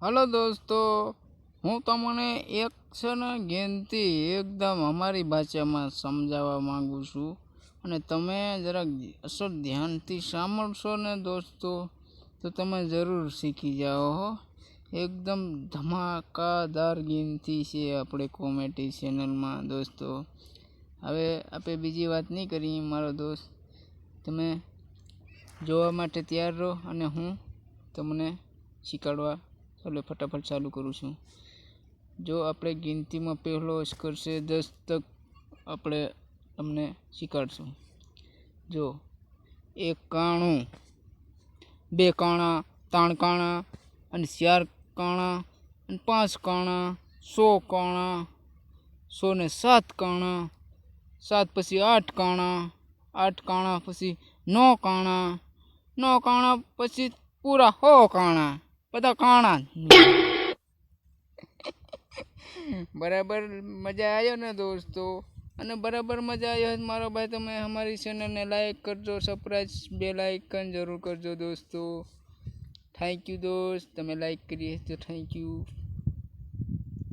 Hello દોસ્તો, હું તમને એક છે ને ગેમથી એકદમ અમારી ભાષામાં સમજાવવા માંગુ છું અને તમે જરાક અસર ધ્યાનથી સાંભળશો ને દોસ્તો તો તમે જરૂર શીખી જાઓ હો. એકદમ ધમાકાદાર ગેમથી છે આપણે કોમેડી ચેનલમાં દોસ્તો. હવે આપણે બીજી વાત નહીં કરી મારો દોસ્ત, તમે જોવા માટે તૈયાર રહો અને હું તમને શીખવાડવા એટલે ફટાફટ ચાલુ કરું છું. જો આપણે ગિનતીમાં પહેલો અક્ષર છે 10 તક આપણે તમને શીખવાડશું. જો 1 કાણું, 2 કાણા, 3 કાણા અને 4 કાણા અને 5 કાણા, 100 કાણા, 100 ને 7 કાણા, 7 પછી 8 કાણા, 8 કાણા પછી 9 કાણા, 9 કાણા પછી પૂરા 100 કાણા, બધા કાણા. બરાબર મજા આવ્યો ને દોસ્તો? અને બરાબર મજા આવ્યો મારો ભાઈ, તમે અમારી ચેનલને લાઈક કરજો, સબસ્ક્રાઇબ બેલ આઇકન જરૂર કરજો દોસ્તો. થેન્ક યુ દોસ્ત, તમે લાઈક કરી તો થેન્ક યુ.